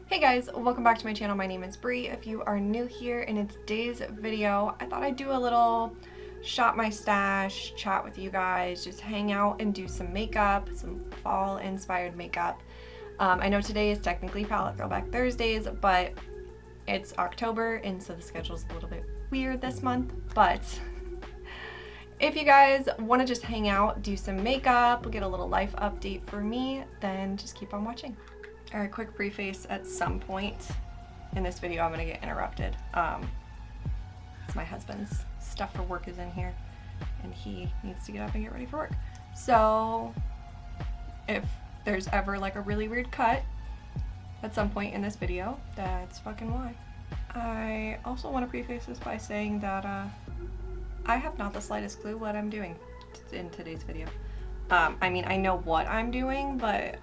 Hey guys, welcome back to my channel. My name is Bree. If you are new here, in today's video, I thought I'd do a little shop my stash, chat with you guys, just hang out and do some makeup, some fall inspired makeup. I know today is technically Palette Throwback Thursdays, but it's October and so the schedule's a little bit weird this month, but if you guys want to just hang out, do some makeup, get a little life update for me, then just keep on watching. Alright, quick preface, at some point in this video I'm going to get interrupted. It's my husband's stuff for work is in here and he needs to get up and get ready for work. So if there's ever like a really weird cut at some point in this video, that's fucking why. I also want to preface this by saying that I have not the slightest clue what I'm doing in today's video. I mean, I know what I'm doing, but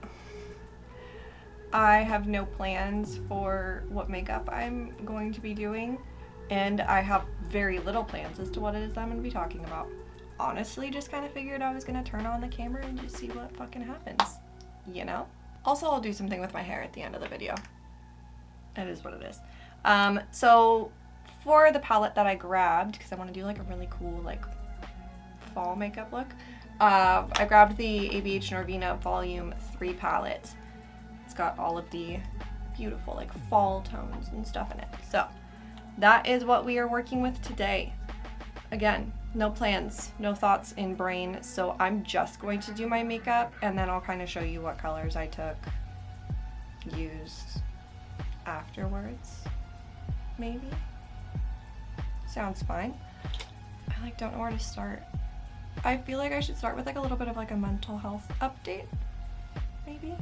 I have no plans for what makeup I'm going to be doing, and I have very little plans as to what it is I'm going to be talking about. Honestly, just kind of figured I was going to turn on the camera and just see what fucking happens, you know? Also, I'll do something with my hair at the end of the video. It is what it is. So for the palette that I grabbed, because I want to do like a really cool like fall makeup look, I grabbed the ABH Norvina Volume 3 palette. It's got all of the beautiful like fall tones and stuff in it. So that is what we are working with today. Again, no plans, no thoughts in brain, so I'm just going to do my makeup and then I'll kind of show you what colors I used afterwards, maybe. Sounds fine. I like don't know where to start. I feel like I should start with like a little bit of like a mental health update, maybe.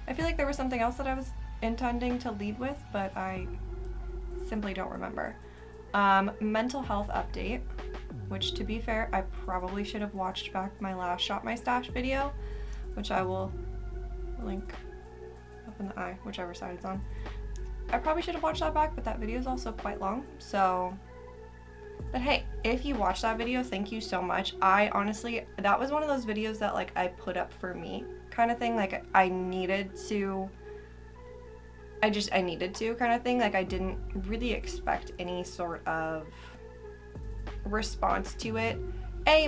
I feel like there was something else that I was intending to lead with, but I simply don't remember. Mental health update, which to be fair, I probably should have watched back my last Shop My Stash video, which I will link up in the eye, whichever side it's on. I probably should have watched that back, but that video is also quite long, so. But hey, if you watched that video, thank you so much. I honestly, that was one of those videos that like I put up for me kind of thing. Like I needed to kind of thing. Like I didn't really expect any sort of response to it.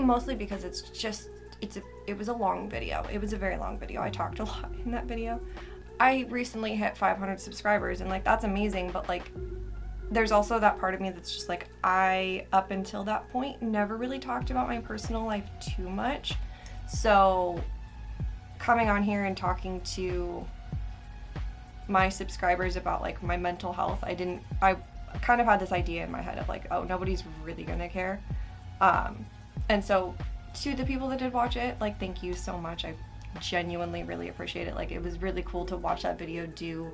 Mostly because it was a long video. It was a very long video. I talked a lot in that video. I recently hit 500 subscribers and like that's amazing, but like there's also that part of me that's just like, I, up until that point, never really talked about my personal life too much. So coming on here and talking to my subscribers about like my mental health, I kind of had this idea in my head of like, oh, nobody's really gonna care. And so to the people that did watch it, like, thank you so much. I genuinely really appreciate it. Like, it was really cool to watch that video do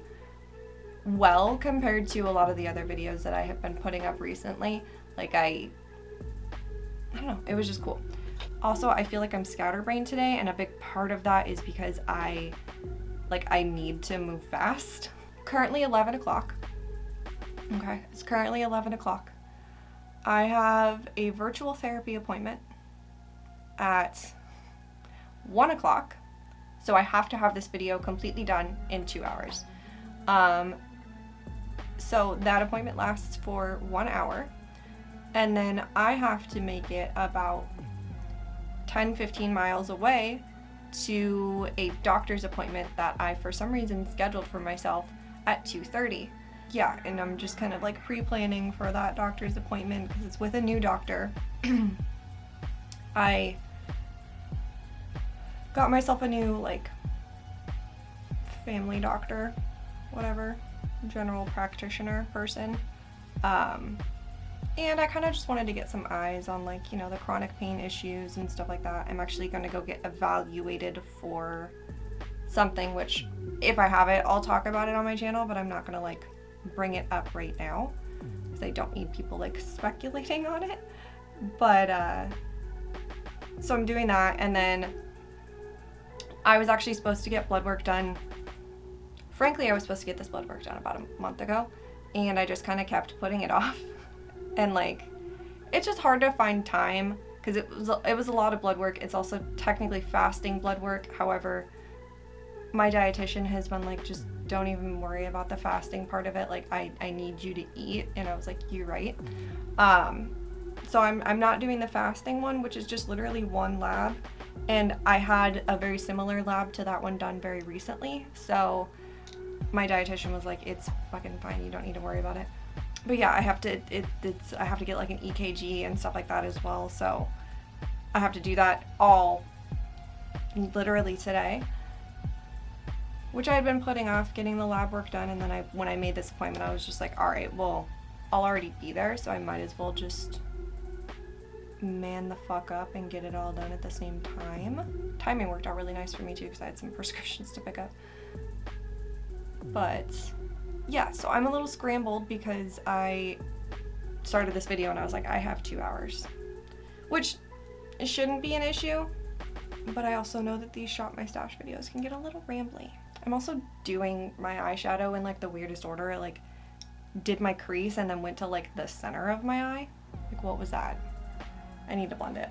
well compared to a lot of the other videos that I have been putting up recently. Like I don't know, it was just cool. Also, I feel like I'm scatterbrained today, and a big part of that is because I need to move fast. Currently 11 o'clock. Okay, it's currently 11 o'clock. I have a virtual therapy appointment at 1 o'clock, so I have to have this video completely done in 2 hours. So that appointment lasts for 1 hour, and then I have to make it about 10-15 miles away to a doctor's appointment that I for some reason scheduled for myself at 2:30. Yeah, and I'm just kind of like pre-planning for that doctor's appointment because it's with a new doctor. I got myself a new like family doctor, whatever, general practitioner person, and I kind of just wanted to get some eyes on like, you know, the chronic pain issues and stuff like that. I'm actually going to go get evaluated for something, which if I have it, I'll talk about it on my channel, but I'm not going to like bring it up right now because I don't need people like speculating on it. But so I'm doing that, and then I was actually supposed to get blood work done. Frankly, I was supposed to get this blood work done about a month ago, and I just kind of kept putting it off. And like, it's just hard to find time because it was a lot of blood work. It's also technically fasting blood work. However, my dietitian has been like just don't even worry about the fasting part of it. Like, I need you to eat. And I was like, you're right. So I'm not doing the fasting one, which is just literally one lab. And I had a very similar lab to that one done very recently. So my dietitian was like, it's fucking fine. You don't need to worry about it. But yeah, I have to, I have to get like an EKG and stuff like that as well. So I have to do that all literally today, which I had been putting off getting the lab work done. And then when I made this appointment, I was just like, all right, well, I'll already be there. So I might as well just man the fuck up and get it all done at the same time. Timing worked out really nice for me too, because I had some prescriptions to pick up. But yeah, so I'm a little scrambled because I started this video and I was like, I have 2 hours, which it shouldn't be an issue, but I also know that these Shop My Stash videos can get a little rambly. I'm also doing my eyeshadow in like the weirdest order. I like did my crease and then went to like the center of my eye. Like, what was that? I need to blend it.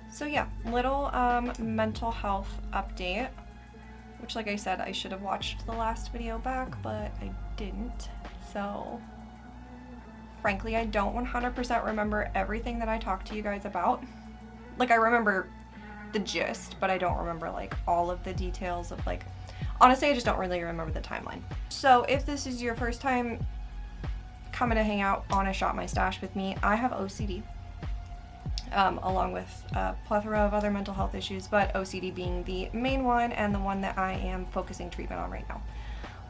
So yeah, little mental health update, which like I said, I should have watched the last video back, but I didn't. So frankly, I don't 100% remember everything that I talked to you guys about. Like, I remember the gist, but I don't remember like all of the details of like, honestly, I just don't really remember the timeline. So if this is your first time coming to hang out on a Shop My Stash with me, I have OCD. Along with a plethora of other mental health issues, but OCD being the main one and the one that I am focusing treatment on right now.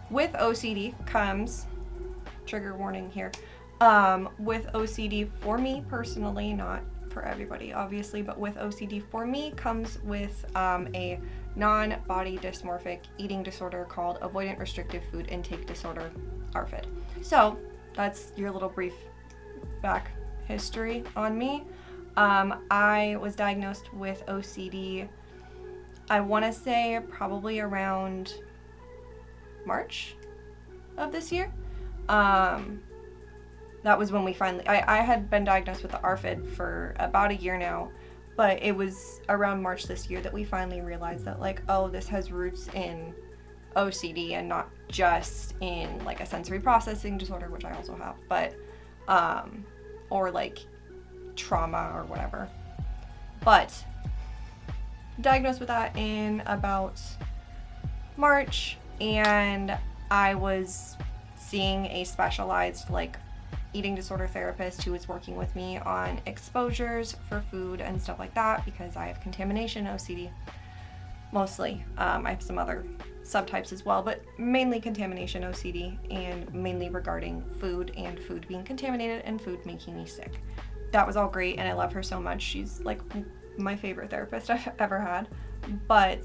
With OCD comes, trigger warning here, with OCD for me personally, not for everybody obviously, but with OCD for me comes with a non-body dysmorphic eating disorder called avoidant restrictive food intake disorder, ARFID. So that's your little brief back history on me. I was diagnosed with OCD, I want to say probably around March of this year. That was when we finally, I had been diagnosed with the ARFID for about a year now, but it was around March this year that we finally realized that like, oh, this has roots in OCD and not just in like a sensory processing disorder, which I also have, but, or like trauma or whatever. But diagnosed with that in about March, and I was seeing a specialized like eating disorder therapist who was working with me on exposures for food and stuff like that, because I have contamination OCD mostly. I have some other subtypes as well, but mainly contamination OCD, and mainly regarding food and food being contaminated and food making me sick. That was all great, and I love her so much. She's like my favorite therapist I've ever had. But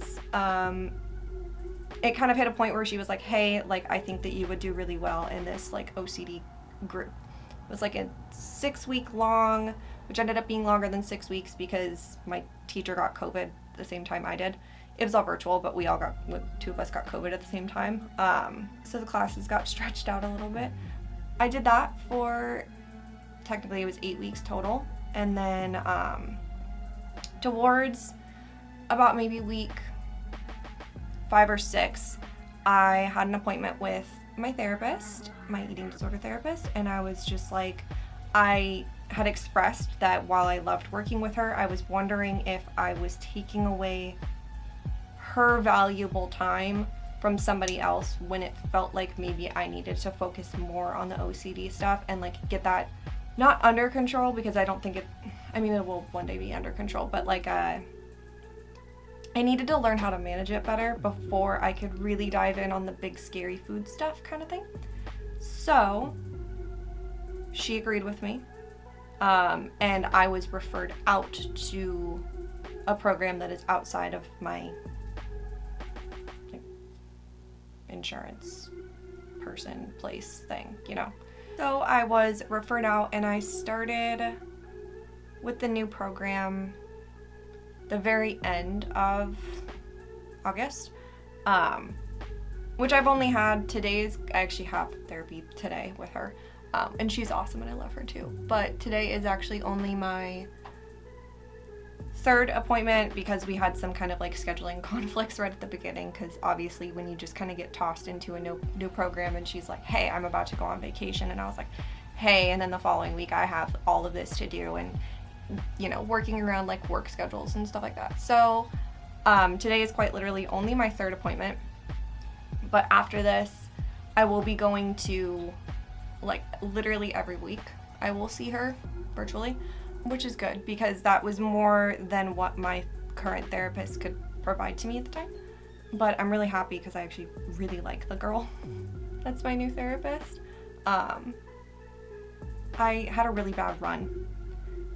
it kind of hit a point where she was like, hey, like, I think that you would do really well in this like OCD group. It was like a 6-week long, which ended up being longer than 6 weeks because my teacher got COVID the same time I did. It was all virtual, but we all got, 2 of us got COVID at the same time. So the classes got stretched out a little bit. I did that for, technically it was 8 weeks total. And then towards about maybe week 5 or 6, I had an appointment with my therapist, my eating disorder therapist, and I was just like, I had expressed that while I loved working with her, I was wondering if I was taking away her valuable time from somebody else when it felt like maybe I needed to focus more on the OCD stuff and like get that not under control, because I don't think it, I mean, it will one day be under control, but like I needed to learn how to manage it better before I could really dive in on the big scary food stuff kind of thing. So she agreed with me, and I was referred out to a program that is outside of my like, insurance person place thing, you know. So I was referred out, and I started with the new program the very end of August, which I've only had today's, I actually have therapy today with her, and she's awesome and I love her too, but today is actually only my third appointment because we had some kind of like scheduling conflicts right at the beginning, because obviously when you just kind of get tossed into a new program and she's like, hey, I'm about to go on vacation, and I was like, hey, and then the following week I have all of this to do, and you know, working around like work schedules and stuff like that. So today is quite literally only my third appointment, but after this I will be going to, like, literally every week I will see her virtually, which is good because that was more than what my current therapist could provide to me at the time. But I'm really happy because I actually really like the girl that's my new therapist. I had a really bad run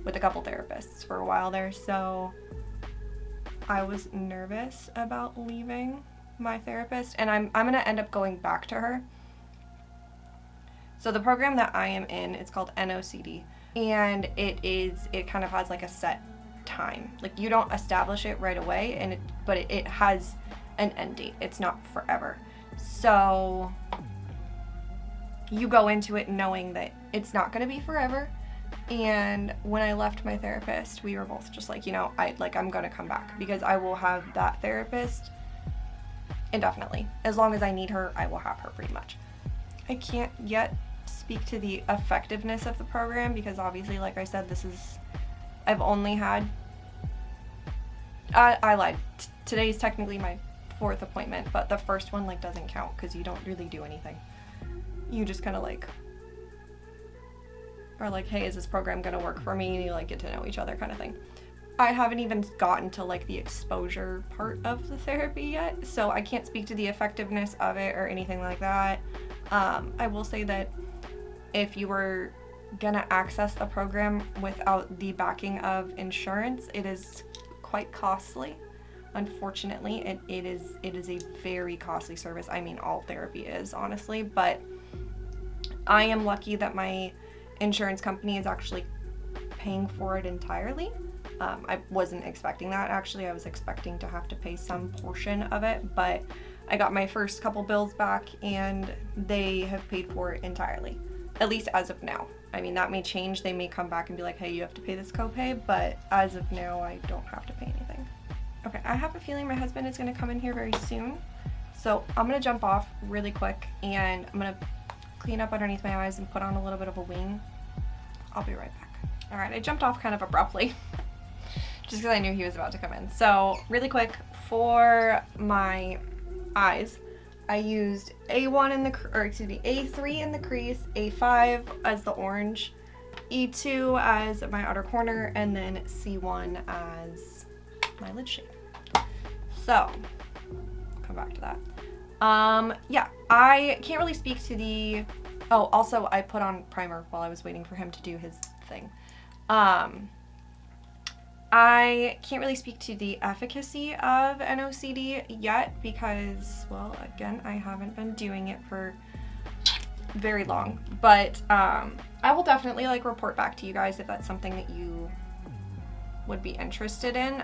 with a couple therapists for a while there, so I was nervous about leaving my therapist, and I'm gonna end up going back to her. So the program that I am in, it's called NOCD, and it kind of has like a set time. Like, you don't establish it right away, but it has an end date. It's not forever. So you go into it knowing that it's not going to be forever. And when I left my therapist, we were both just like, you know, I'm going to come back because I will have that therapist indefinitely. As long as I need her, I will have her pretty much. I can't yet speak to the effectiveness of the program because obviously, like I said, I've only had, I lied. Today's technically my fourth appointment, but the first one like doesn't count because you don't really do anything. You just kind of like are like, hey, is this program gonna work for me? And you like get to know each other kind of thing. I haven't even gotten to like the exposure part of the therapy yet, so I can't speak to the effectiveness of it or anything like that. I will say that if you were gonna access the program without the backing of insurance, it is quite costly. Unfortunately, it is a very costly service. I mean, all therapy is, honestly, but I am lucky that my insurance company is actually paying for it entirely. I wasn't expecting that, actually. I was expecting to have to pay some portion of it, but I got my first couple bills back and they have paid for it entirely, at least as of now. I mean, that may change. They may come back and be like, hey, you have to pay this copay, but as of now, I don't have to pay anything. Okay, I have a feeling my husband is gonna come in here very soon, so I'm gonna jump off really quick and I'm gonna clean up underneath my eyes and put on a little bit of a wing. I'll be right back. All right, I jumped off kind of abruptly just because I knew he was about to come in. So really quick, for my eyes, I used A3 in the crease, A5 as the orange, E2 as my outer corner, and then C1 as my lid shape. So, come back to that. Yeah, I can't really speak to the, oh, also I put on primer while I was waiting for him to do his thing. I can't really speak to the efficacy of NOCD yet because, well, again, I haven't been doing it for very long, but I will definitely like report back to you guys if that's something that you would be interested in.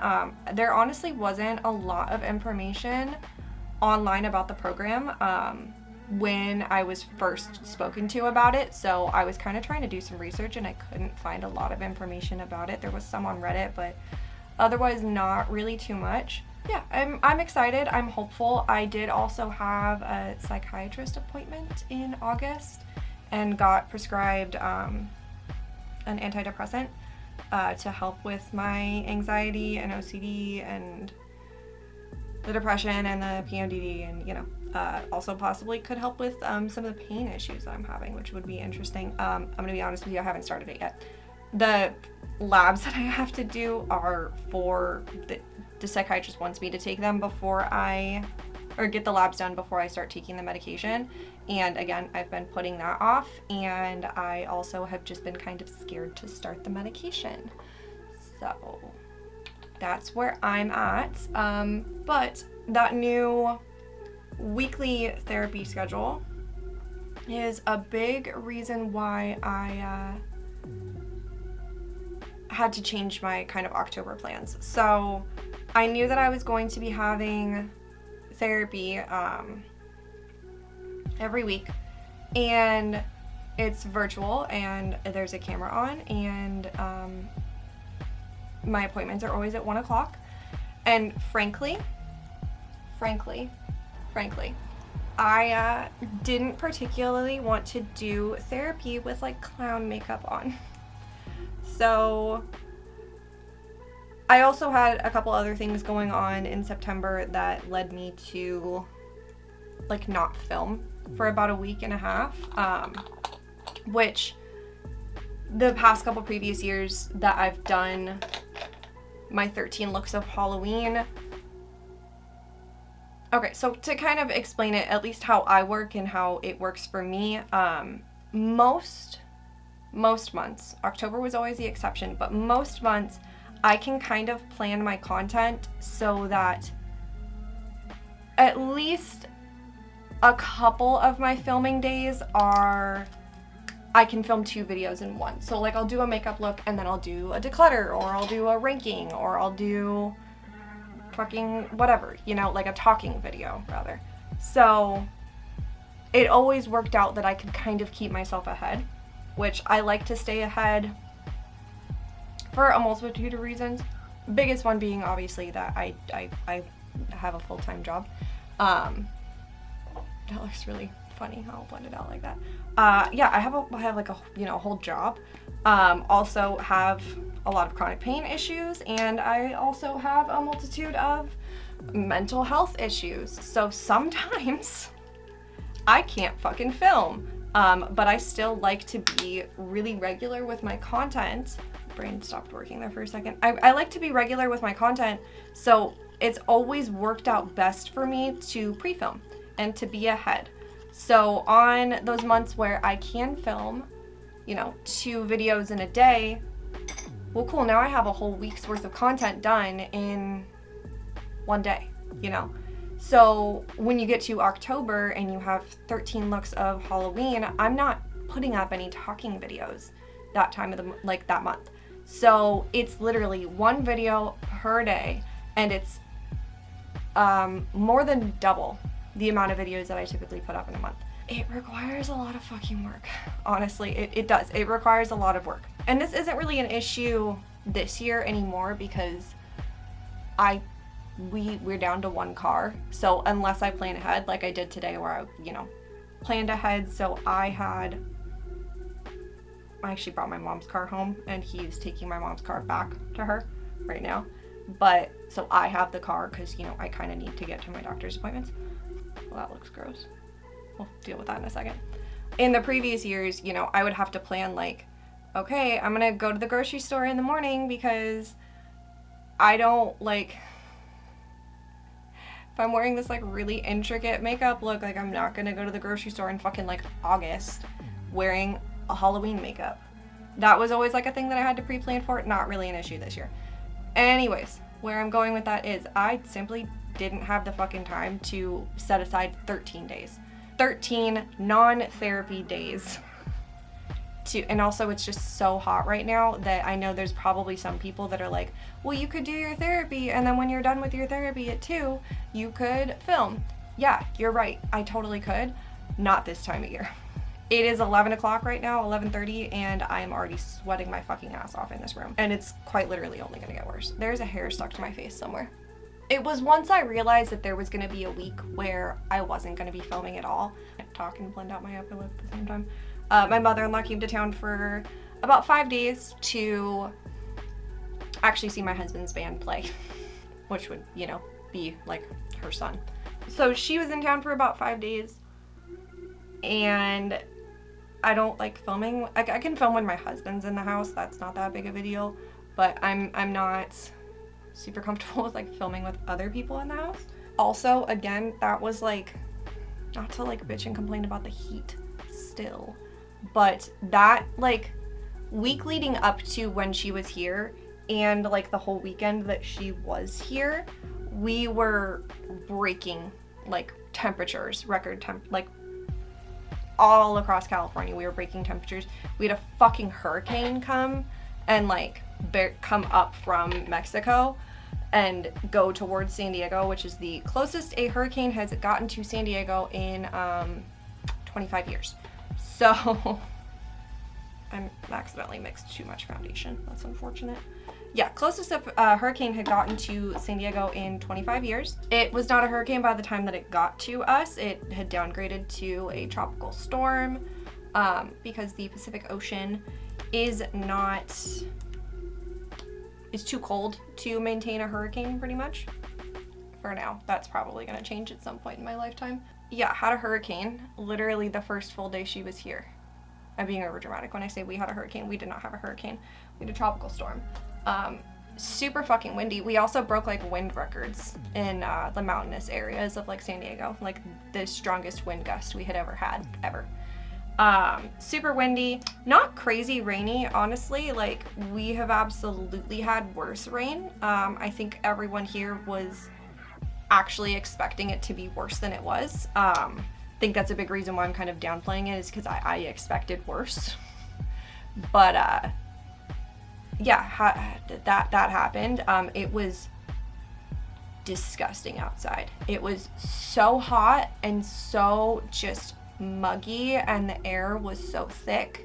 There honestly wasn't a lot of information online about the program when I was first spoken to about it, so I was kind of trying to do some research and I couldn't find a lot of information about it. There was some on Reddit, but otherwise not really too much. Yeah, I'm excited. I'm hopeful. I did also have a psychiatrist appointment in August and got prescribed an antidepressant to help with my anxiety and OCD and the depression and the PMDD, and, you know, also possibly could help with some of the pain issues that I'm having, which would be interesting. I'm gonna be honest with you, I haven't started it yet. The labs that I have to do are for the psychiatrist wants me to take them get the labs done before I start taking the medication. And again, I've been putting that off, and I also have just been kind of scared to start the medication. So that's where I'm at. But that new weekly therapy schedule is a big reason why I had to change my kind of October plans. So I knew that I was going to be having therapy every week, and it's virtual and there's a camera on, and my appointments are always at 1 o'clock. And frankly, I didn't particularly want to do therapy with like clown makeup on. So I also had a couple other things going on in September that led me to like not film for about a week and a half, which the past couple previous years that I've done my 13 looks of Halloween. Okay, so to kind of explain it, at least how I work and how it works for me, most months, October was always the exception, but most months I can kind of plan my content so that at least a couple of my filming days are, I can film 2 videos in one. So like I'll do a makeup look and then I'll do a declutter, or I'll do a ranking, or I'll do fucking whatever, you know, like a talking video rather. So it always worked out that I could kind of keep myself ahead, which I like to stay ahead for a multitude of reasons. Biggest one being obviously that I have a full-time job. That looks really funny how I'll blend it out like that. Yeah, I have like a, you know, a whole job. Also have a lot of chronic pain issues, and I also have a multitude of mental health issues. So sometimes I can't fucking film, but I still like to be really regular with my content. Brain stopped working there for a second. I like to be regular with my content, so it's always worked out best for me to pre-film and to be ahead. So on those months where I can film, you know, 2 videos in a day, well, cool, now I have a whole week's worth of content done in one day, you know. So when you get to October and you have 13 looks of Halloween, I'm not putting up any talking videos that time of the, like that month. So it's literally 1 video per day, and it's more than double the amount of videos that I typically put up in a month. It requires a lot of fucking work. Honestly, it does. It requires a lot of work. And this isn't really an issue this year anymore because we're down to 1 car. So unless I plan ahead, like I did today where I, you know, planned ahead. So I actually brought my mom's car home, and he's taking my mom's car back to her right now. But so I have the car because, you know, I kind of need to get to my doctor's appointments. Well, that looks gross. We'll deal with that in a second. In the previous years, you know, I would have to plan like, okay, I'm gonna go to the grocery store in the morning because I don't like, if I'm wearing this like really intricate makeup look, like I'm not gonna go to the grocery store in fucking like August wearing a Halloween makeup. That was always like a thing that I had to pre-plan for. Not really an issue this year. Anyways, where I'm going with that is I simply didn't have the fucking time to set aside 13 days. 13 non-therapy days. And also it's just so hot right now that I know there's probably some people that are like, well, you could do your therapy, and then when you're done with your therapy at 2, you could film. Yeah, you're right. I totally could. Not this time of year. It is 11 o'clock right now, 11:30, and I am already sweating my fucking ass off in this room. And it's quite literally only gonna get worse. There's a hair stuck to my face somewhere. It was once I realized that there was gonna be a week where I wasn't gonna be filming at all. I talk and blend out my upper lip at the same time. My mother-in-law came to town for about 5 days to actually see my husband's band play, which would, you know, be like her son. So she was in town for about 5 days, and I don't like filming. I can film when my husband's in the house. That's not that big of a deal, but I'm not super comfortable with like filming with other people in the house. Also, again, that was like, not to like bitch and complain about the heat still, but that like week leading up to when she was here and like the whole weekend that she was here, we were breaking like temperatures, record temp, like all across California. We were breaking temperatures. We had a fucking hurricane come and like come up from Mexico and go towards San Diego, which is the closest a hurricane has gotten to San Diego in 25 years. So I accidentally mixed too much foundation. That's unfortunate. Yeah, closest hurricane had gotten to San Diego in 25 years. It was not a hurricane by the time that it got to us. It had downgraded to a tropical storm because the Pacific Ocean is too cold to maintain a hurricane pretty much. For now. That's probably gonna change at some point in my lifetime. Yeah, had a hurricane literally the first full day she was here. I'm being over dramatic when I say we had a hurricane. We did not have a hurricane. We had a tropical storm. Super fucking windy. We also broke like wind records in the mountainous areas of like San Diego, like the strongest wind gust we had ever had, ever. Super windy, not crazy rainy, honestly. Like, we have absolutely had worse rain. I think everyone here was actually expecting it to be worse than it was. I think that's a big reason why I'm kind of downplaying it, is because I expected worse. But yeah, that happened. It was disgusting outside. It was so hot and so just muggy, and the air was so thick.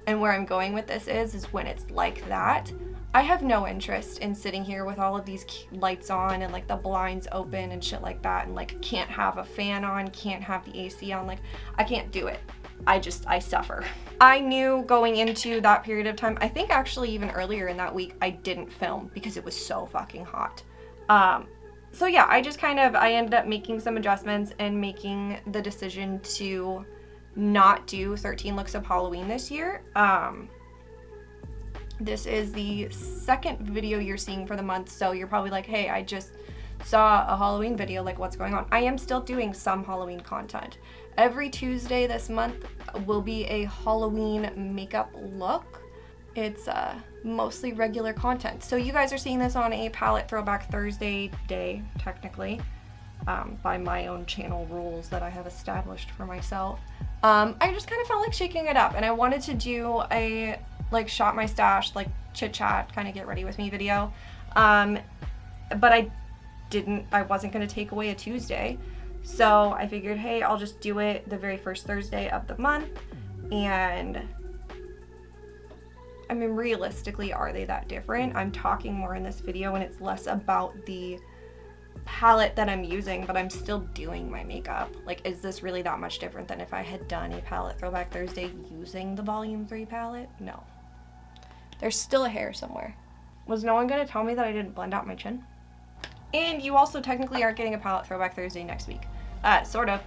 And where I'm going with this is when it's like that, I have no interest in sitting here with all of these lights on and like the blinds open and shit like that, and like can't have a fan on, can't have the AC on. Like, I can't do it. I suffer. I knew going into that period of time, I think actually even earlier in that week, I didn't film because it was so fucking hot. So yeah, I ended up making some adjustments and making the decision to not do 13 looks of Halloween this year. This is the second video you're seeing for the month, so you're probably like, hey, I just saw a Halloween video, like what's going on? I am still doing some Halloween content. Every Tuesday this month will be a Halloween makeup look. It's mostly regular content. So you guys are seeing this on a palette throwback Thursday day, technically, by my own channel rules that I have established for myself. I just kind of felt like shaking it up, and I wanted to do a like shop my stash, like chit chat, kind of get ready with me video. But I wasn't gonna take away a Tuesday. So I figured, hey, I'll just do it the very first Thursday of the month. And I mean, realistically, are they that different? I'm talking more in this video and it's less about the palette that I'm using, but I'm still doing my makeup. Like, is this really that much different than if I had done a palette throwback Thursday using the volume 3 palette? No. There's still a hair somewhere. Was no one gonna tell me that I didn't blend out my chin? And you also technically aren't getting a palette throwback Thursday next week. Sort of.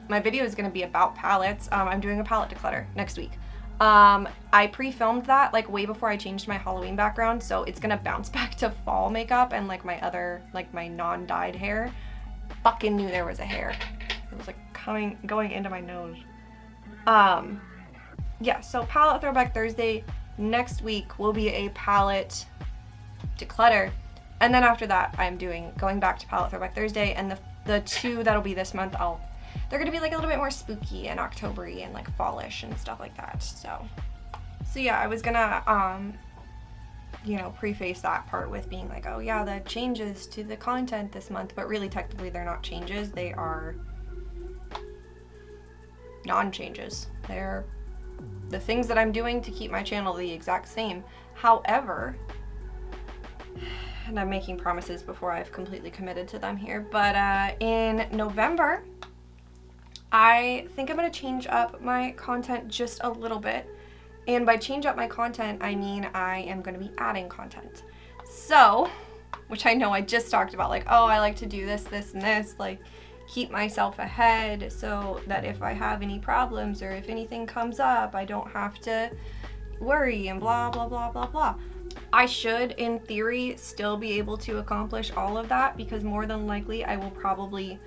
My video is gonna be about palettes. I'm doing a palette declutter next week. I pre-filmed that like way before I changed my Halloween background, so it's gonna bounce back to fall makeup and like my other, like my non-dyed hair. Fucking knew there was a hair. It was like going into my nose. Yeah, so palette throwback Thursday next week will be a palette declutter. And then after that, I'm going back to palette throwback Thursday, and the two that'll be this month, they're gonna be like a little bit more spooky and October-y and like fallish and stuff like that. So yeah, I was gonna preface that part with being like, oh yeah, the changes to the content this month, but really technically they're not changes, they are non-changes. They're the things that I'm doing to keep my channel the exact same. However, and I'm making promises before I've completely committed to them here, but in November, I think I'm gonna change up my content just a little bit. And by change up my content, I mean I am gonna be adding content. So, which I know I just talked about, like, oh, I like to do this, this, and this, like keep myself ahead so that if I have any problems or if anything comes up, I don't have to worry and blah, blah, blah, blah, blah. I should, in theory, still be able to accomplish all of that, because more than likely I will probably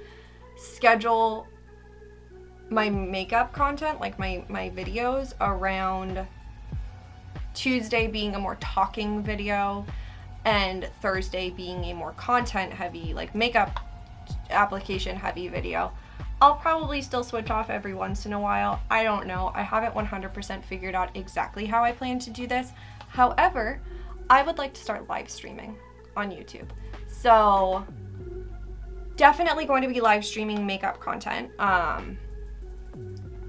schedule my makeup content, like my videos, around Tuesday being a more talking video and Thursday being a more content heavy, like makeup application heavy video. I'll probably still switch off every once in a while. I don't know. I haven't 100% figured out exactly how I plan to do this. However, I would like to start live streaming on YouTube. So definitely going to be live streaming makeup content.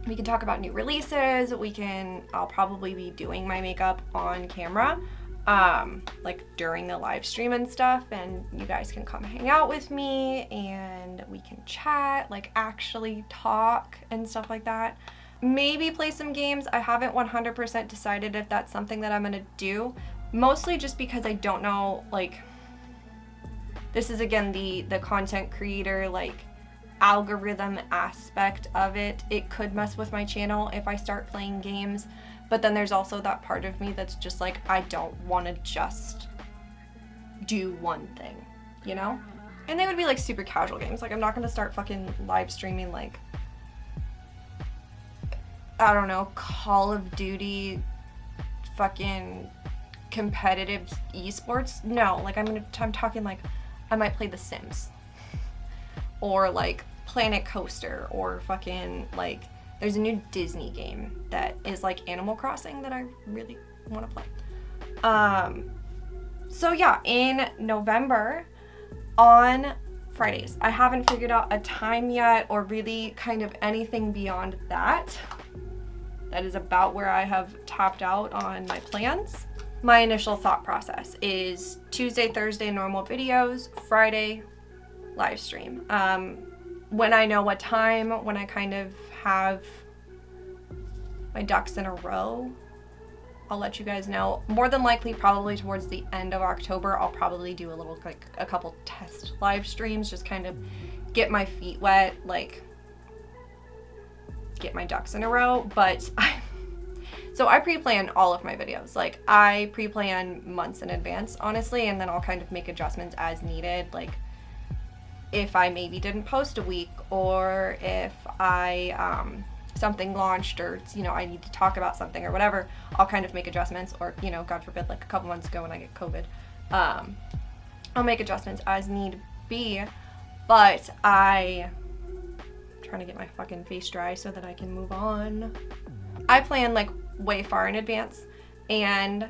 We can talk about new releases. I'll probably be doing my makeup on camera, like during the live stream and stuff, and you guys can come hang out with me and we can chat, like actually talk and stuff like that. Maybe play some games. I haven't 100% decided if that's something that I'm gonna do, mostly just because I don't know, like, this is again the content creator, like, algorithm aspect of it. It could mess with my channel if I start playing games, but then there's also that part of me that's just like, I don't want to just do one thing, you know? And they would be like super casual games. Like, I'm not going to start fucking live streaming, like, I don't know, Call of Duty fucking competitive esports. No, like, I'm talking like I might play The Sims or like Planet Coaster, or fucking, like, there's a new Disney game that is like Animal Crossing that I really want to play. So yeah, in November on Fridays, I haven't figured out a time yet or really kind of anything beyond that. That is about where I have tapped out on my plans. My initial thought process is Tuesday, Thursday, normal videos, Friday, live stream. When I know what time, when I kind of have my ducks in a row, I'll let you guys know. More than likely, probably towards the end of October, I'll probably do a couple test live streams, just kind of get my feet wet, like, get my ducks in a row. But so I pre-plan all of my videos. Like, I pre-plan months in advance, honestly, and then I'll kind of make adjustments as needed. Like, if I maybe didn't post a week, or if I something launched, or, you know, I need to talk about something or whatever, I'll kind of make adjustments. Or, you know, God forbid, like a couple months ago when I get COVID, I'll make adjustments as need be. But I'm trying to get my fucking face dry so that I can move on. I plan like way far in advance, and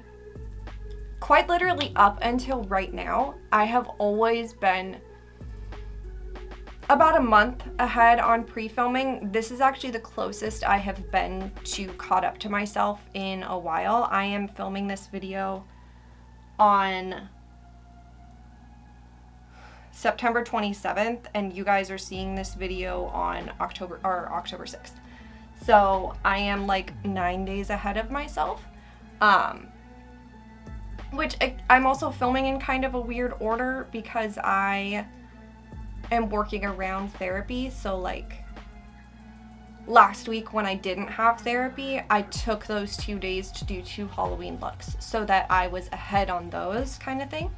quite literally up until right now, I have always been about a month ahead on pre-filming. This is actually the closest I have been to caught up to myself in a while. I am filming this video on September 27th, and you guys are seeing this video on October 6th. So I am like 9 days ahead of myself, which I'm also filming in kind of a weird order because I am working around therapy. So like last week when I didn't have therapy, I took those 2 days to do 2 Halloween looks so that I was ahead on those kind of thing.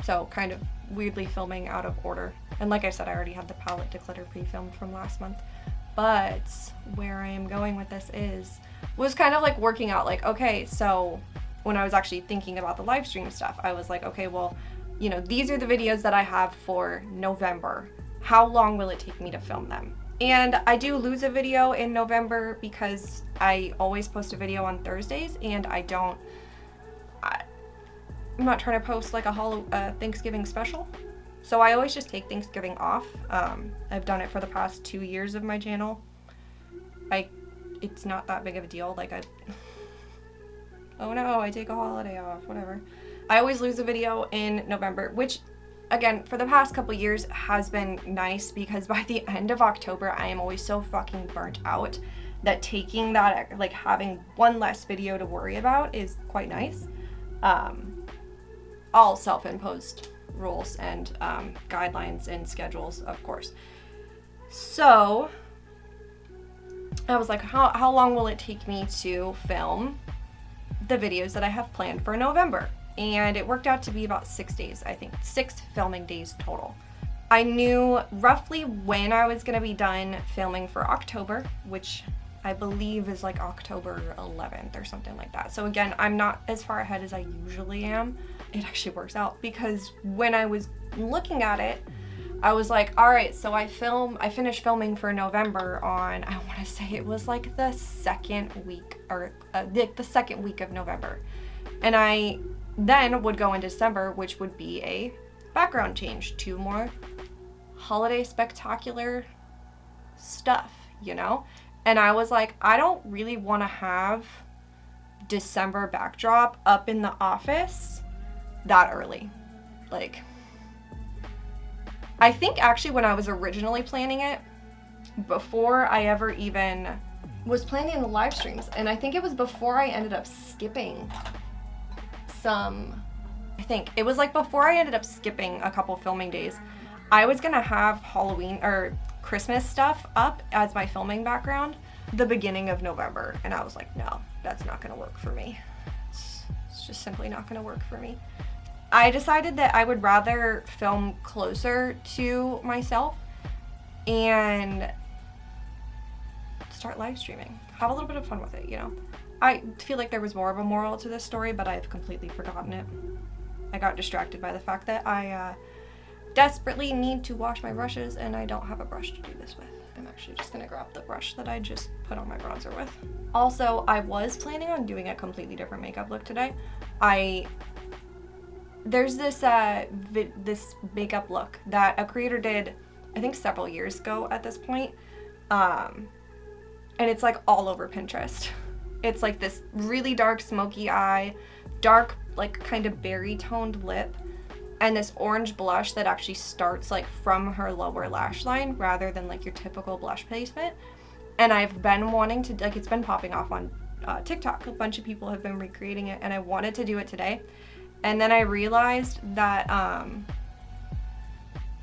So kind of weirdly filming out of order. And like I said, I already had the palette declutter pre-filmed from last month. But where I am going with this was kind of like working out, like, okay, so when I was actually thinking about the live stream stuff, I was like, okay, well, you know, these are the videos that I have for November. How long will it take me to film them? And I do lose a video in November because I always post a video on Thursdays, and I'm not trying to post like a Thanksgiving special. So I always just take Thanksgiving off. I've done it for the past 2 years of my channel. It's not that big of a deal. Like, oh no, I take a holiday off, whatever. I always lose a video in November, which again, for the past couple years has been nice because by the end of October, I am always so fucking burnt out that taking that, like having one less video to worry about is quite nice. All self-imposed rules and guidelines and schedules, of course. So I was like, how long will it take me to film the videos that I have planned for November? And it worked out to be about 6 days, I think. 6 filming days total. I knew roughly when I was gonna be done filming for October, which I believe is like October 11th or something like that. So again, I'm not as far ahead as I usually am. It actually works out because when I was looking at it, I was like, all right, so I finished filming for November on, I want to say it was like the second week or the second week of November. And I then would go in December, which would be a background change to more holiday spectacular stuff, you know? And I was like, I don't really want to have December backdrop up in the office that early. Like, I think actually when I was originally planning it, before I ever even was planning the live streams, and I think it was before I ended up skipping I think it was like before I ended up skipping a couple filming days, I was gonna have Halloween or Christmas stuff up as my filming background the beginning of November, and I was like, no, that's not gonna work for me. It's just simply not gonna work for me. I decided that I would rather film closer to myself and start live streaming. Have a little bit of fun with it, you know? I feel like there was more of a moral to this story, but I've completely forgotten it. I got distracted by the fact that I desperately need to wash my brushes, and I don't have a brush to do this with. I'm actually just gonna grab the brush that I just put on my bronzer with. Also, I was planning on doing a completely different makeup look today. There's this this makeup look that a creator did, I think several years ago at this point, and it's like all over Pinterest. It's like this really dark smoky eye, dark like kind of berry toned lip, and this orange blush that actually starts like from her lower lash line rather than like your typical blush placement. And I've been wanting to, like, it's been popping off on TikTok. A bunch of people have been recreating it, and I wanted to do it today. And then I realized that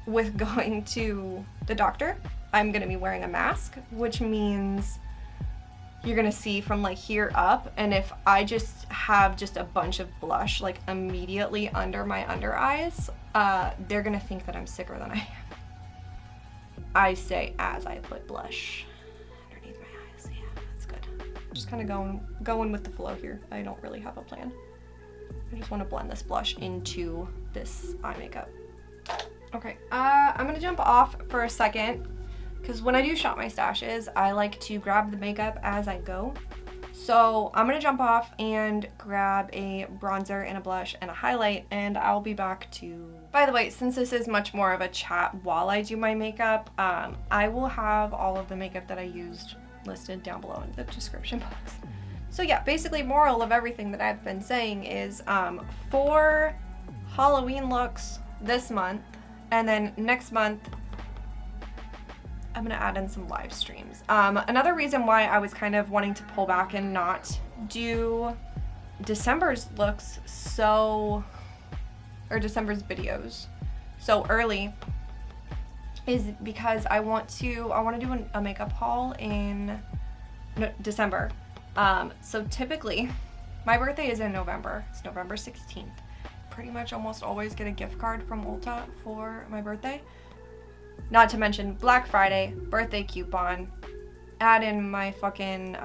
with going to the doctor, I'm gonna be wearing a mask, which means you're gonna see from like here up, and if I just have just a bunch of blush like immediately under my under eyes, they're gonna think that I'm sicker than I am. I say as I put blush underneath my eyes. Yeah, that's good. Just kind of going with the flow here. I don't really have a plan. I just want to blend this blush into this eye makeup. Okay, I'm gonna jump off for a second, because when I do shop my stashes, I like to grab the makeup as I go. So I'm gonna jump off and grab a bronzer and a blush and a highlight, and I'll be back to... By the way, since this is much more of a chat while I do my makeup, I will have all of the makeup that I used listed down below in the description box. So yeah, basically moral of everything that I've been saying is for Halloween looks this month, and then next month, I'm gonna add in some live streams. Another reason why I was kind of wanting to pull back and not do December's looks or December's videos so early is because I want to do a makeup haul in December. So typically, my birthday is in November. It's November 16th. Pretty much almost always get a gift card from Ulta for my birthday. Not to mention Black Friday, birthday coupon, add in my fucking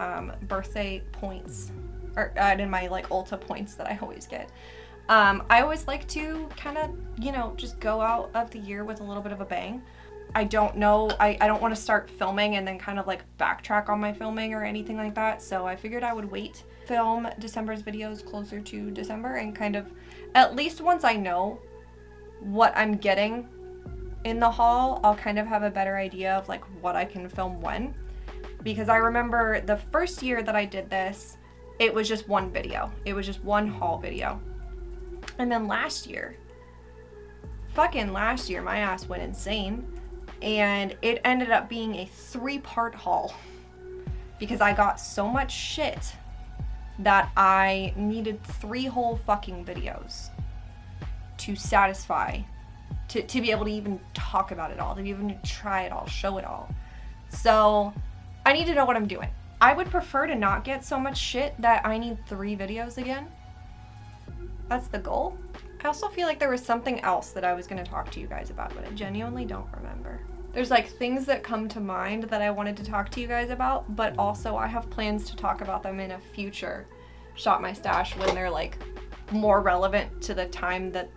birthday points, or add in my like Ulta points that I always get. I always like to kind of, you know, just go out of the year with a little bit of a bang. I don't know, I don't want to start filming and then kind of like backtrack on my filming or anything like that, so I figured I would wait, film December's videos closer to December, and kind of, at least once I know what I'm getting in the haul, I'll kind of have a better idea of like what I can film when. Because I remember the first year that I did this, it was just one video. It was just one haul video. And then last year, my ass went insane. And it ended up being a 3-part haul. Because I got so much shit that I needed 3 whole fucking videos to satisfy, to be able to even talk about it all, to be able to try it all, show it all. So I need to know what I'm doing. I would prefer to not get so much shit that I need 3 videos again. That's the goal. I also feel like there was something else that I was going to talk to you guys about, but I genuinely don't remember. There's like things that come to mind that I wanted to talk to you guys about, but also I have plans to talk about them in a future Shop My Stash when they're like more relevant to the time that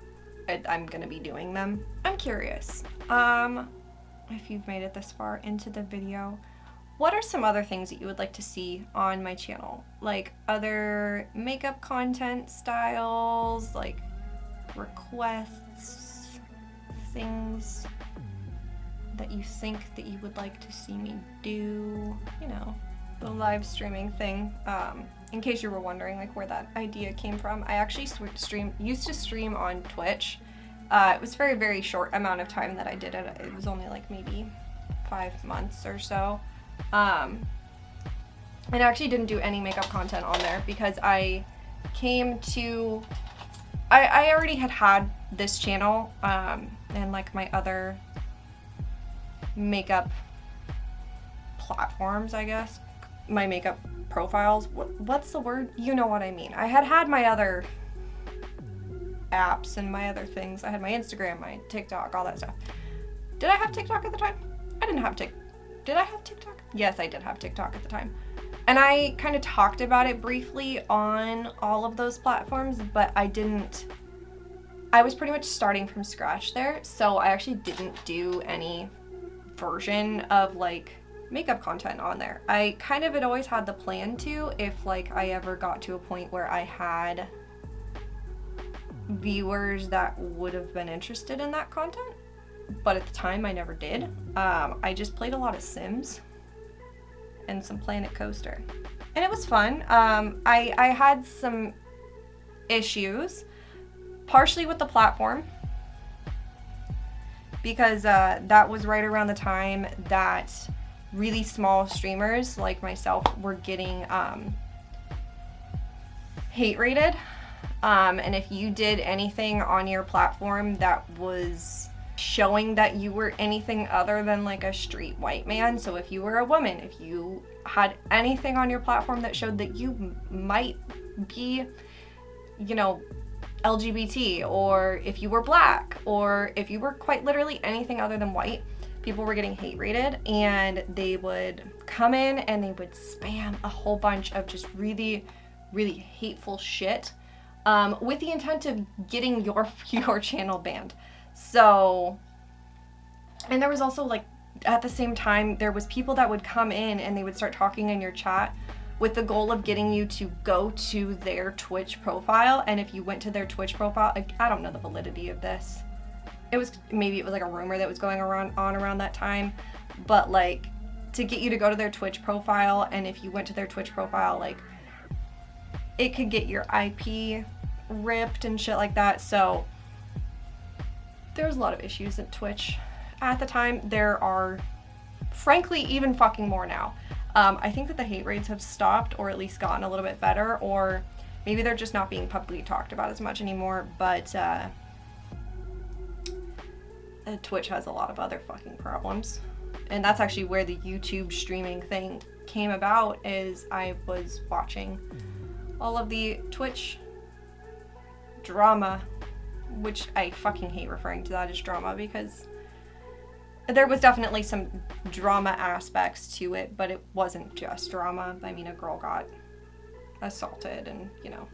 I'm gonna be doing them. I'm curious, if you've made it this far into the video, what are some other things that you would like to see on my channel? Like other makeup content styles, like requests, things that you think that you would like to see me do, you know, the live streaming thing. In case you were wondering like where that idea came from, I actually used to stream on Twitch. It was very, very short amount of time that I did it. It was only like maybe 5 months or so. And I actually didn't do any makeup content on there because I already had this channel and like my other makeup platforms, I guess. My makeup profiles. What's the word? You know what I mean. I had my other apps and my other things. I had my Instagram, my TikTok, all that stuff. Did I have TikTok at the time? I didn't have TikTok. Did I have TikTok? Yes, I did have TikTok at the time. And I kind of talked about it briefly on all of those platforms, but I was pretty much starting from scratch there, so I actually didn't do any version of like makeup content on there. I kind of had always had the plan to, if like I ever got to a point where I had viewers that would have been interested in that content, but at the time I never did. I just played a lot of Sims and some Planet Coaster, and it was fun. I had some issues, partially with the platform, because that was right around the time that really small streamers like myself were getting hate rated. And if you did anything on your platform that was showing that you were anything other than like a street white man, so if you were a woman, if you had anything on your platform that showed that you might be, you know, LGBT, or if you were black, or if you were quite literally anything other than white, people were getting hate rated, and they would come in and they would spam a whole bunch of just really, really hateful shit, with the intent of getting your channel banned. So, and there was also like, at the same time, there was people that would come in and they would start talking in your chat with the goal of getting you to go to their Twitch profile. And if you went to their Twitch profile, I don't know the validity of this. Maybe it was like a rumor that was going around that time, but like to get you to go to their Twitch profile, and if you went to their Twitch profile, like it could get your IP ripped and shit like that. So there was a lot of issues at Twitch at the time. There are frankly even fucking more now. I think that the hate rates have stopped, or at least gotten a little bit better, or maybe they're just not being publicly talked about as much anymore, but Twitch has a lot of other fucking problems. And that's actually where the YouTube streaming thing came about, is I was watching all of the Twitch drama, which I fucking hate referring to that as drama, because there was definitely some drama aspects to it, but it wasn't just drama. I mean, a girl got assaulted and, you know,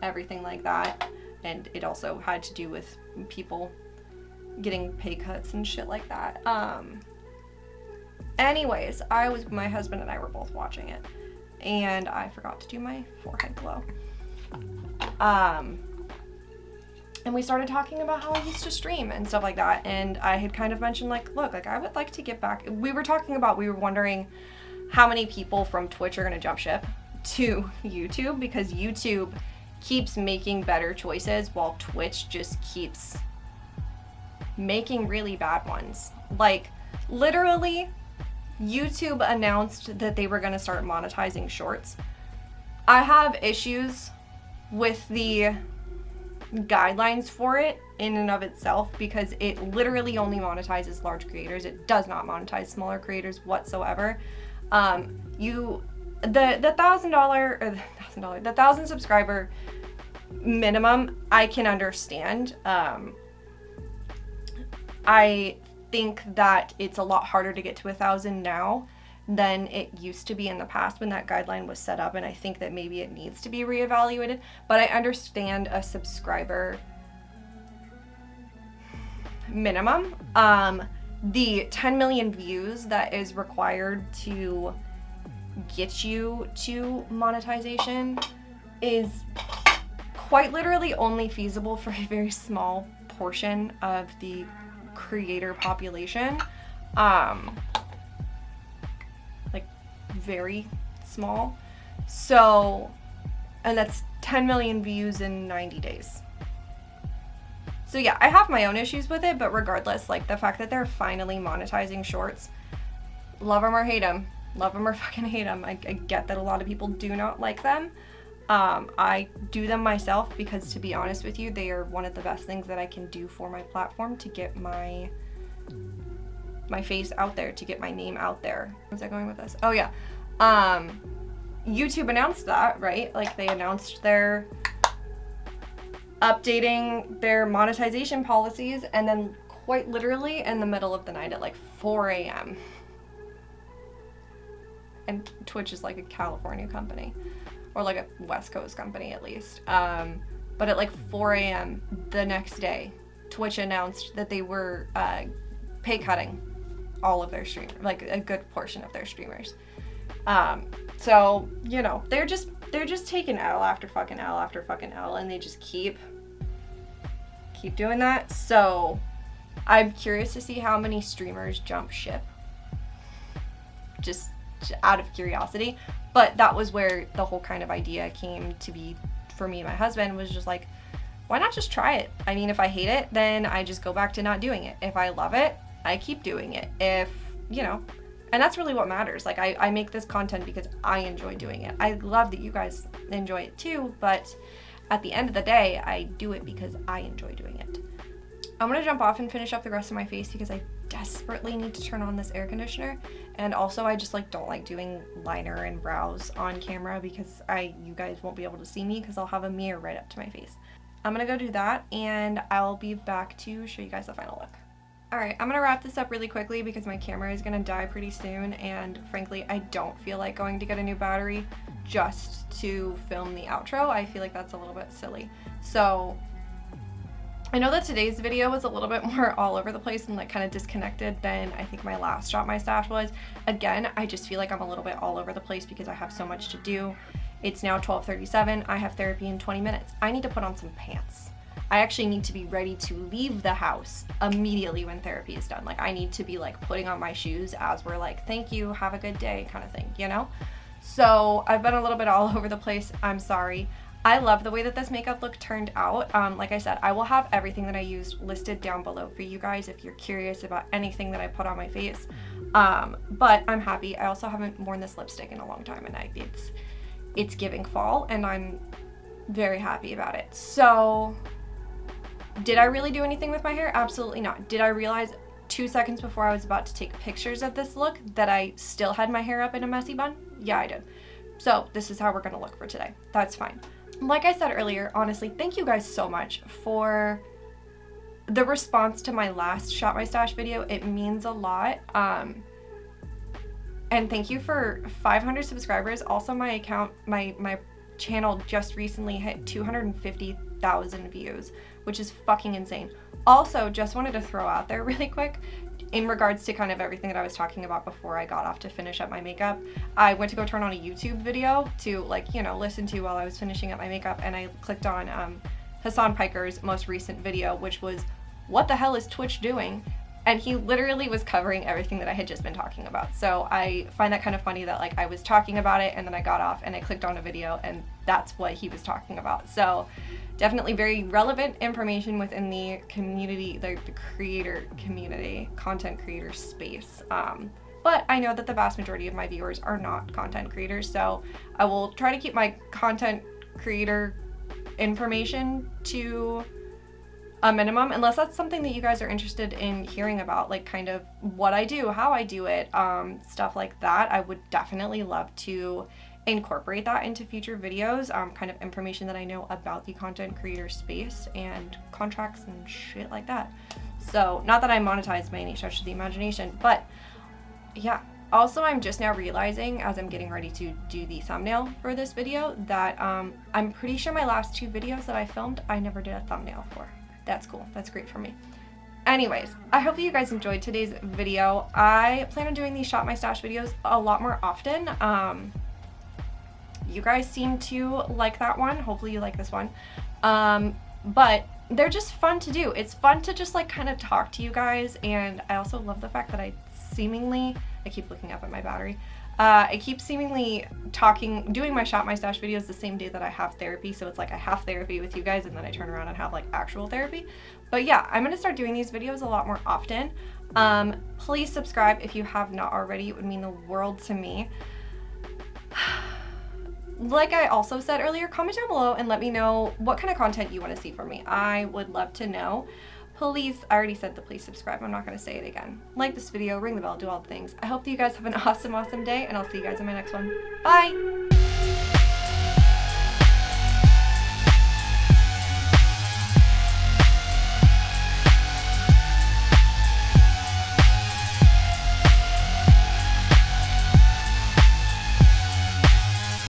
everything like that. And it also had to do with people getting pay cuts and shit like that. Anyways, my husband and I were both watching it, and I forgot to do my forehead glow. And we started talking about how I used to stream and stuff like that. And I had kind of mentioned like, look, like I would like to get back. We were wondering how many people from Twitch are going to jump ship to YouTube, because YouTube keeps making better choices while Twitch just keeps making really bad ones. Like literally, YouTube announced that they were going to start monetizing shorts. I have issues with the guidelines for it in and of itself, because it literally only monetizes large creators. It does not monetize smaller creators whatsoever. The $1,000 subscriber minimum, I can understand. I think that it's a lot harder to get to 1,000 now than it used to be in the past when that guideline was set up, and I think that maybe it needs to be reevaluated. But I understand a subscriber minimum. The 10 million views that is required to get you to monetization is quite literally only feasible for a very small portion of the creator population. Like very small. So, and that's 10 million views in 90 days. So yeah, I have my own issues with it, but regardless, like the fact that they're finally monetizing shorts, love them or hate them, love them or fucking hate them. I get that a lot of people do not like them. I do them myself because, to be honest with you, they are one of the best things that I can do for my platform to get my face out there, to get my name out there. Where's I going with this? Oh yeah. YouTube announced that, right? Like they announced their updating their monetization policies, and then quite literally in the middle of the night at like 4 a.m. And Twitch is like a California company, or like a West Coast company at least. But at like 4 a.m. the next day, Twitch announced that they were pay cutting all of their streamers, like a good portion of their streamers. So, you know, they're just taking L after fucking L after fucking L, and they just keep doing that. So I'm curious to see how many streamers jump ship, just out of curiosity. But that was where the whole kind of idea came to be for me and my husband, was just like, why not just try it? I mean, if I hate it, then I just go back to not doing it. If I love it, I keep doing it. If, you know, and that's really what matters. Like I make this content because I enjoy doing it. I love that you guys enjoy it too, but at the end of the day, I do it because I enjoy doing it. I'm gonna jump off and finish up the rest of my face because I desperately need to turn on this air conditioner. And also I just like don't like doing liner and brows on camera because you guys won't be able to see me because I'll have a mirror right up to my face. I'm gonna go do that and I'll be back to show you guys the final look. Alright, I'm gonna wrap this up really quickly because my camera is gonna die pretty soon, and frankly I don't feel like going to get a new battery just to film the outro. I feel like that's a little bit silly. So I know that today's video was a little bit more all over the place and like kind of disconnected than I think my last Shop My Stash was. Again, I just feel like I'm a little bit all over the place because I have so much to do. It's now 12:37. I have therapy in 20 minutes. I need to put on some pants. I actually need to be ready to leave the house immediately when therapy is done. Like I need to be like putting on my shoes as we're like, thank you, have a good day kind of thing, you know? So I've been a little bit all over the place. I'm sorry. I love the way that this makeup look turned out. Like I said, I will have everything that I used listed down below for you guys if you're curious about anything that I put on my face. But I'm happy. I also haven't worn this lipstick in a long time, and it's giving fall, and I'm very happy about it. So did I really do anything with my hair? Absolutely not. Did I realize 2 seconds before I was about to take pictures of this look that I still had my hair up in a messy bun? Yeah, I did. So this is how we're gonna look for today. That's fine. Like I said earlier, honestly, thank you guys so much for the response to my last Shop My Stash video. It means a lot. And thank you for 500 subscribers. Also, my account, my channel just recently hit 250,000 views, which is fucking insane. Also, just wanted to throw out there really quick, in regards to kind of everything that I was talking about before I got off to finish up my makeup, I went to go turn on a YouTube video to, like, you know, listen to while I was finishing up my makeup, and I clicked on Hassan Piker's most recent video, which was, what the hell is Twitch doing? And he literally was covering everything that I had just been talking about. So I find that kind of funny that like I was talking about it and then I got off and I clicked on a video and that's what he was talking about. So definitely very relevant information within the community, the creator community, content creator space. But I know that the vast majority of my viewers are not content creators, so I will try to keep my content creator information to a minimum, unless that's something that you guys are interested in hearing about, like kind of what I do, how I do it, stuff like that. I would definitely love to incorporate that into future videos, kind of information that I know about the content creator space and contracts and shit like that. So not that I'm monetized by any stretch of the imagination, but yeah. Also, I'm just now realizing as I'm getting ready to do the thumbnail for this video that I'm pretty sure my last 2 videos that I filmed, I never did a thumbnail for. That's cool. That's great for me. Anyways, I hope that you guys enjoyed today's video. I plan on doing these Shop My Stash videos a lot more often. You guys seem to like that one. Hopefully you like this one. But they're just fun to do. It's fun to just like kind of talk to you guys, and I also love the fact that I keep looking up at my battery. I keep seemingly doing my Shop My Stash videos the same day that I have therapy, so it's like I have therapy with you guys and then I turn around and have like actual therapy. But yeah, I'm gonna start doing these videos a lot more often. Please subscribe if you have not already. It would mean the world to me. Like I also said earlier, comment down below and let me know what kind of content you want to see from me. I would love to know. Please, I already said the please subscribe. I'm not going to say it again. Like this video, ring the bell, do all the things. I hope that you guys have an awesome, awesome day, and I'll see you guys in my next one. Bye!